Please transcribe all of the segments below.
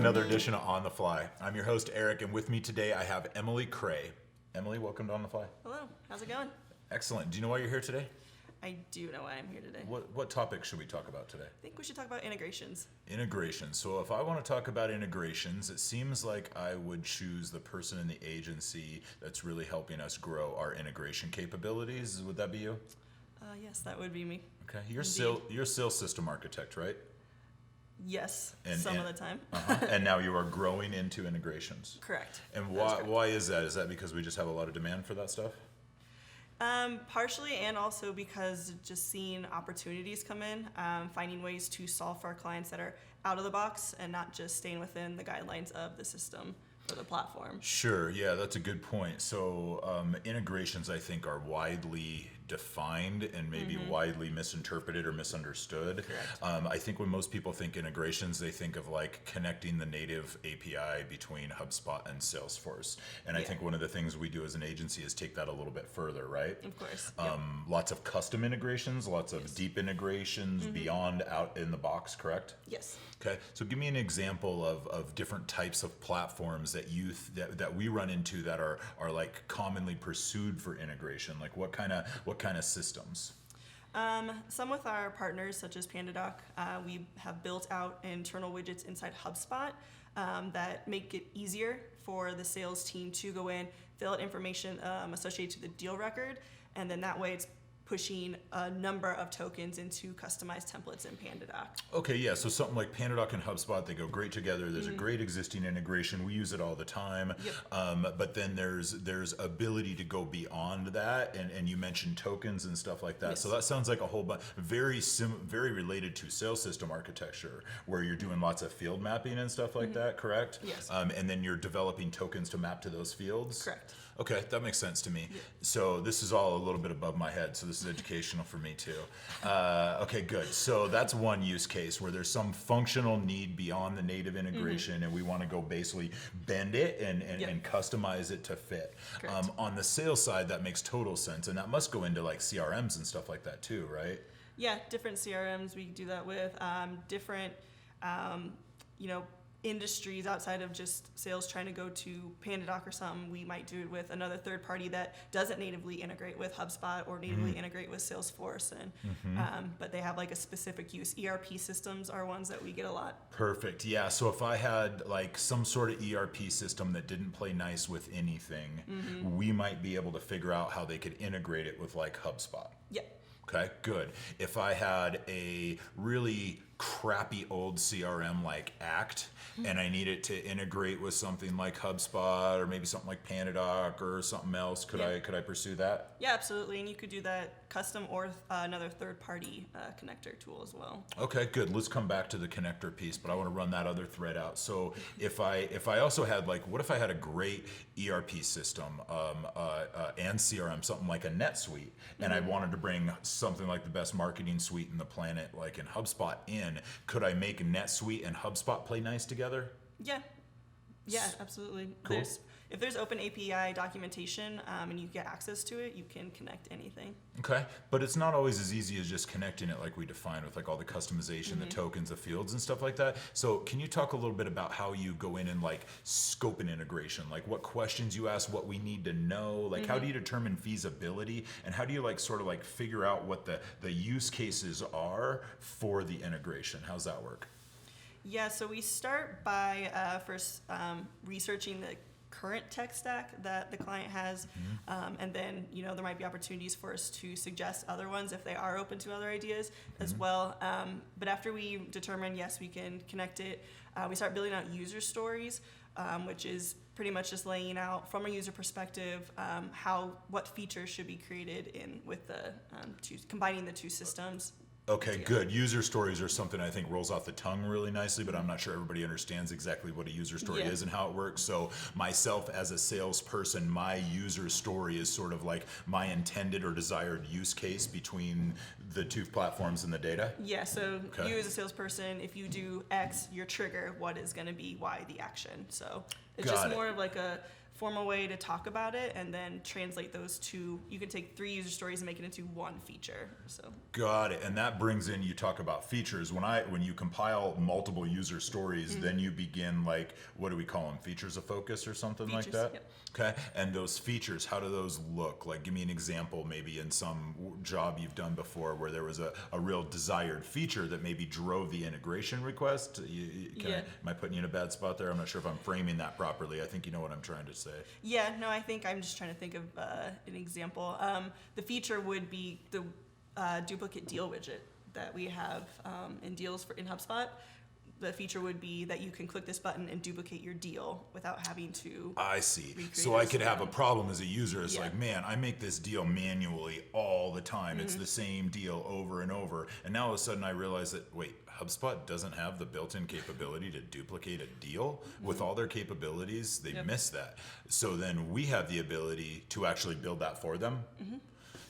another edition of On the Fly. I'm your host, Eric, and with me today I have Emily Cray. Emily, welcome to On the Fly. Hello, how's it going? Excellent. Do you know why you're here today? I do know why I'm here today. What topic should we talk about today? I think we should talk about integrations. Integrations. So if I want to talk about integrations, it seems like I would choose the person in the agency that's really helping us grow our integration capabilities. Would that be you? Yes, that would be me. Okay. You're a sales system architect, right? Yes, And of the time. And now you are growing into integrations. Correct. And why is that? Is that because we just have a lot of demand for that stuff? Partially, and also because just seeing opportunities come in, finding ways to solve for our clients that are out of the box and not just staying within the guidelines of the system or the platform. Sure. Yeah, that's a good point. So integrations, I think, are widely defined and maybe widely misinterpreted or misunderstood. I think when most people think integrations, they think of like connecting the native API between HubSpot and Salesforce. And I think one of the things we do as an agency is take that a little bit further, right? Of course. Lots of custom integrations, lots of deep integrations beyond out in the box, correct? Yes. Okay, so give me an example of different types of platforms that that we run into that are like commonly pursued for integration. Like what kind of systems? Some with our partners, such as PandaDoc, we have built out internal widgets inside HubSpot that make it easier for the sales team to go in, fill out information associated to the deal record, and then that way it's pushing a number of tokens into customized templates in PandaDoc. Okay, yeah, so something like PandaDoc and HubSpot, they go great together. There's a great existing integration. We use it all the time. But then there's ability to go beyond that, and you mentioned tokens and stuff like that. Yes. So that sounds like a whole bunch, very related to sales system architecture, where you're doing lots of field mapping and stuff like that, correct? Yes. And then you're developing tokens to map to those fields? Correct. Okay, that makes sense to me. So this is all a little bit above my head, so this is educational for me too. Okay, good. So that's one use case where there's some functional need beyond the native integration, and we want to go basically bend it and customize it to fit. On the sales side, that makes total sense, and that must go into like CRMs and stuff like that too, right? Yeah, different CRMs we do that with, different, industries outside of just sales trying to go to PandaDoc or something. We might do it with another third party that doesn't natively integrate with HubSpot or natively integrate with Salesforce, and but they have like a specific use. ERP systems are ones that we get a lot. Perfect. Yeah. So if I had like some sort of ERP system that didn't play nice with anything, we might be able to figure out how they could integrate it with like HubSpot. Yeah. Okay, good. If I had a really crappy old CRM like Act, and I need it to integrate with something like HubSpot or maybe something like PandaDoc or something else, could I pursue that? Yeah, absolutely, and you could do that custom or another third-party connector tool as well. Okay, good. Let's come back to the connector piece, but I want to run that other thread out. So if I also had like, what if I had a great ERP system and CRM, something like a NetSuite, and I wanted to bring something like the best marketing suite in the planet, like in HubSpot in, could I make NetSuite and HubSpot play nice together? Yeah, absolutely. Cool. If there's open API documentation and you get access to it, you can connect anything. Okay, but it's not always as easy as just connecting it like we defined with like all the customization, the tokens, the fields and stuff like that. So can you talk a little bit about how you go in and like scope an integration, like what questions you ask, what we need to know, like how do you determine feasibility, and how do you like sort of like figure out what the use cases are for the integration? How's that work? Yeah, so we start by first researching the current tech stack that the client has, and then there might be opportunities for us to suggest other ones if they are open to other ideas as well. But after we determine yes, we can connect it, we start building out user stories, which is pretty much just laying out from a user perspective what features should be created in with the combining the two systems. Okay, good. User stories are something I think rolls off the tongue really nicely, but I'm not sure everybody understands exactly what a user story is and how it works. So myself as a salesperson, my user story is sort of like my intended or desired use case between the two platforms and the data? Yeah, so you as a salesperson, if you do X, your trigger, what is going to be Y, the action. So it's just more of like a formal way to talk about it, and then translate those to, you can take 3 user stories and make it into one feature. So Got it. And that brings in, you talk about features. When you compile multiple user stories, then you begin, like, what do we call them? Features of focus or something like Features, that? yep. Okay. And those features, how do those look? Like, give me an example, maybe in some job you've done before where there was a real desired feature that maybe drove the integration request. Am I putting you in a bad spot there? I'm not sure if I'm framing that properly. I think you know what I'm trying to say. yeah, no, I think I'm just trying to think of an example. The feature would be the duplicate deal widget that we have in deals in HubSpot. The feature would be that you can click this button and duplicate your deal without having to. I see. recreate So I this could have a again. problem as a user. It's Yeah. like, man, I make this deal manually all the time. It's the same deal over and over. And now all of a sudden I realize that, wait, HubSpot doesn't have the built-in capability to duplicate a deal. With all their capabilities, they Yep. miss that. So then we have the ability to actually build that for them.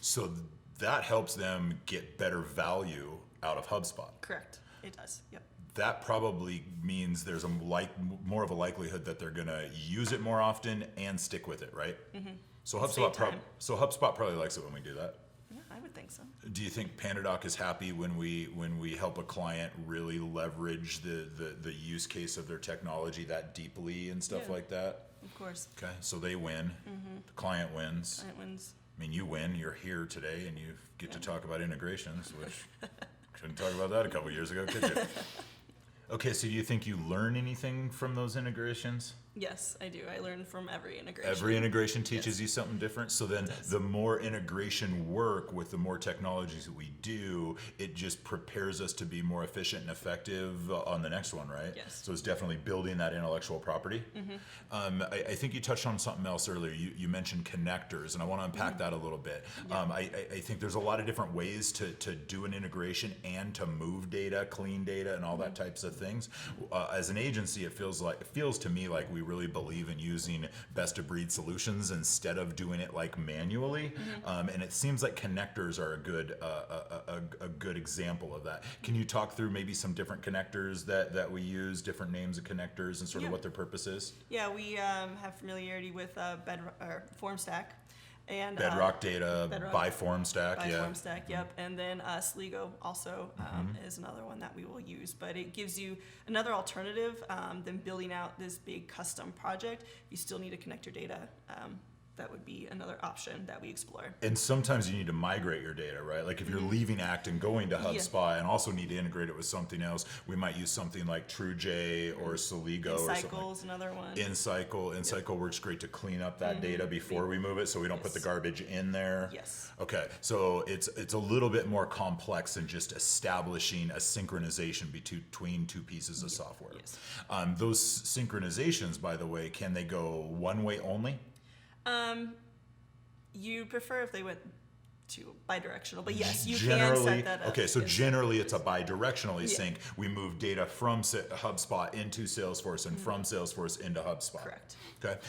So that helps them get better value out of HubSpot. Correct. It does. Yep. That probably means there's more of a likelihood that they're gonna use it more often and stick with it, right? So Save HubSpot, time. HubSpot probably likes it when we do that. Yeah, I would think so. Do you think PandaDoc is happy when we help a client really leverage the use case of their technology that deeply and stuff Yeah. like that? Of course. Okay, so they win, the client wins. Client wins. I mean, you win. You're here today, and you get to talk about integrations, which couldn't talk about that a couple years ago, could you? Okay, so do you think you learn anything from those integrations? Yes, I do. I learn from every integration. Every integration teaches Yes. you something different. So then does. the more integration work with the more technologies that we do, it just prepares us to be more efficient and effective on the next one, right? Yes. So it's definitely building that intellectual property. I think you touched on something else earlier. You mentioned connectors, and I want to unpack that a little bit. I think there's a lot of different ways to do an integration and to move data, clean data, and all that types of things. As an agency, it feels to me like we really believe in using best of breed solutions instead of doing it like manually. And it seems like connectors are a good example of that. Can you talk through maybe some different connectors that we use, different names of connectors, and sort of Yeah. what their purpose is? Yeah, we have familiarity with FormStack and Bedrock data, Bedrock. by FormStack, by yeah. FormStack, yep. And then Sligo also is another one that we will use, but it gives you another alternative than building out this big custom project. You still need to connect your data. That would be another option that we explore. And sometimes you need to migrate your data, right? Like if you're leaving Act and going to HubSpot and also need to integrate it with something else, we might use something like TrueJ or Sligo or something. InCycle's another one. InCycle works great to clean up that data before we move it, so we don't put the Yes. garbage in there. Yes. Okay, so it's a little bit more complex than just establishing a synchronization between two pieces of software. Yes. Those synchronizations, by the way, can they go one way only? You prefer if they went to bidirectional, but yes, you Generally, can set that up. okay, so Yes. generally it's a bidirectional Yeah. sync. We move data from HubSpot into Salesforce and from Salesforce into HubSpot. Correct. Okay.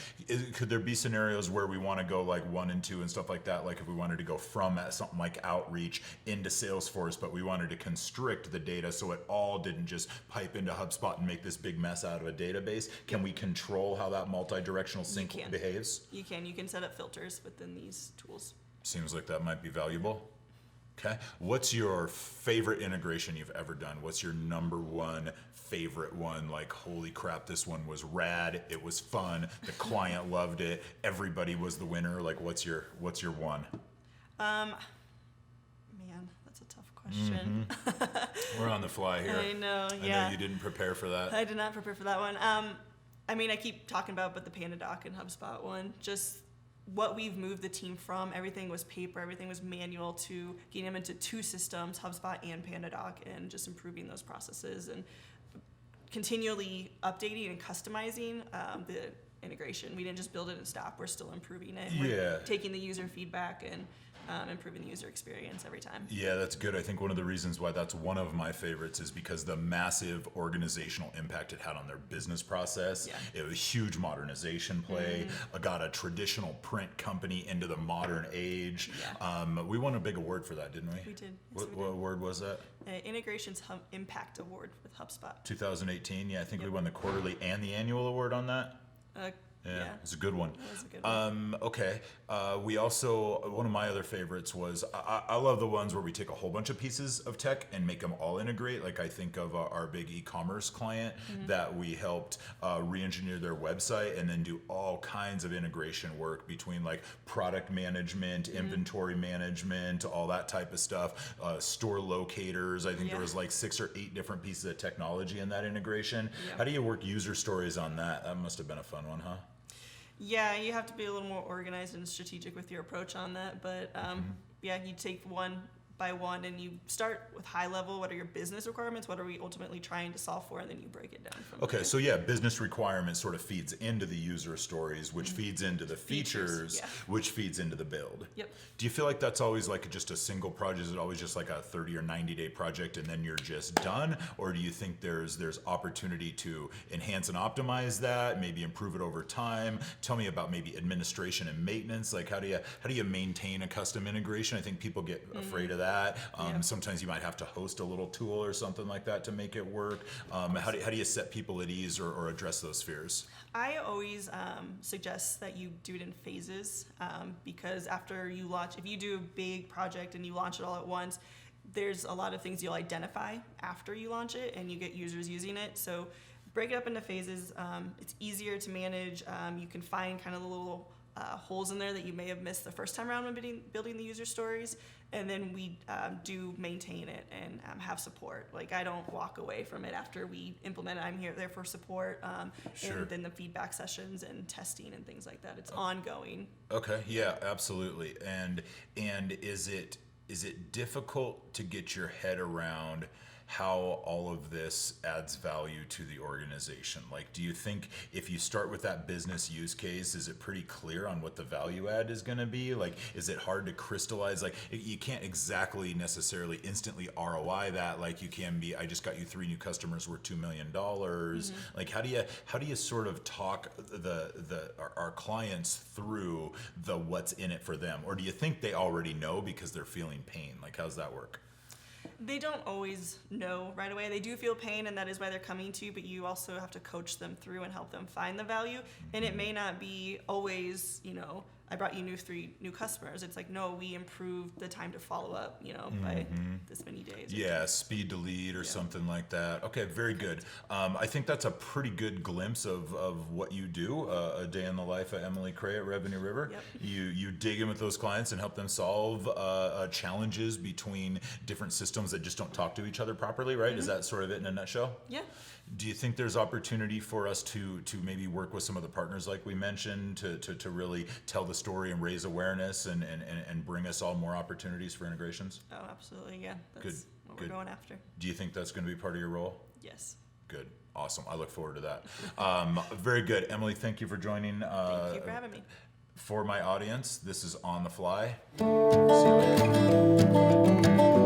Could there be scenarios where we want to go like 1 and 2 and stuff like that? Like if we wanted to go from something like Outreach into Salesforce, but we wanted to constrict the data so it all didn't just pipe into HubSpot and make this big mess out of a database. Can we control how that multi-directional sync can. behaves? You can set up filters within these tools. Seems like that might be valuable. Okay. What's your favorite integration you've ever done? What's your number one favorite one? Like, holy crap, this one was rad. It was fun. The client loved it. Everybody was the winner. Like, what's your one? Man, that's a tough question. We're on the fly here. I know, I yeah. know you didn't prepare for that. I did not prepare for that one. I mean, I keep talking about, but the PandaDoc and HubSpot one, just what we've moved the team from, everything was paper, everything was manual, to getting them into 2 systems, HubSpot and PandaDoc, and just improving those processes and continually updating and customizing the integration. We didn't just build it and stop. We're still improving it. We're taking the user feedback and improving the user experience every time. Yeah, that's good. I think one of the reasons why that's one of my favorites is because the massive organizational impact it had on their business process. Yeah. It was a huge modernization play. Got a traditional print company into the modern age. Yeah. We won a big award for that, didn't we? We did. Yes, What, we what did. award was that? Integrations Impact Award with HubSpot. 2018. Yeah, I think we Yep. won the quarterly and the annual award on that. Yeah. It's a good one. That was a good one. Okay. We also, one of my other favorites was, I love the ones where we take a whole bunch of pieces of tech and make them all integrate. Like I think of our big e-commerce client that we helped re-engineer their website and then do all kinds of integration work between like product management, inventory management, all that type of stuff, store locators. I think there was like 6 or 8 different pieces of technology in that integration. How do you work user stories on that? That must have been a fun one, huh? Yeah, you have to be a little more organized and strategic with your approach on that. But yeah, you take one by one and you start with high level. What are your business requirements? What are we ultimately trying to solve for? And then you break it down from there. So yeah, business requirements sort of feeds into the user stories, which feeds into the features, which feeds into the build. Yep. Do you feel like that's always like just a single project? Is it always just like a 30 or 90 day project and then you're just done? Or do you think there's opportunity to enhance and optimize that, maybe improve it over time? Tell me about maybe administration and maintenance. Like how do you maintain a custom integration? I think people get afraid of that. Sometimes you might have to host a little tool or something like that to make it work. How do you set people at ease or address those fears? I always suggest that you do it in phases because after you launch, if you do a big project and you launch it all at once, there's a lot of things you'll identify after you launch it and you get users using it. So break it up into phases. It's easier to manage. You can find kind of the little holes in there that you may have missed the first time around when building the user stories. And then we do maintain it and have support. Like I don't walk away from it after we implement it. I'm there for support and then the feedback sessions and testing and things like that. It's ongoing. Okay, yeah, absolutely. And is it difficult to get your head around how all of this adds value to the organization? Like, do you think if you start with that business use case, is it pretty clear on what the value add is going to be? Like, is it hard to crystallize? Like, you can't exactly necessarily instantly ROI that like you can be, I just got you 3 new customers worth $2 million. Like, how do you sort of talk our clients through the what's in it for them? Or do you think they already know because they're feeling pain? Like, how's that work? They don't always know right away. They do feel pain, and that is why they're coming to you, but you also have to coach them through and help them find the value. And it may not be always, I brought you 3 new customers. It's like, no, we improved the time to follow up, by this many days. Yeah, speed to lead or something like that. Okay, very good. I think that's a pretty good glimpse of what you do, a day in the life of Emily Cray at Revenue River. Yep. You dig in with those clients and help them solve challenges between different systems that just don't talk to each other properly, right? Is that sort of it in a nutshell? Yeah. Do you think there's opportunity for us to maybe work with some of the partners like we mentioned to really tell the story and raise awareness and bring us all more opportunities for integrations? Oh, absolutely, yeah. That's what we're going after. Do you think that's going to be part of your role? Yes. Good. Awesome. I look forward to that. Very good. Emily, thank you for joining. Thank you for having me. For my audience, this is On the Fly. See you later.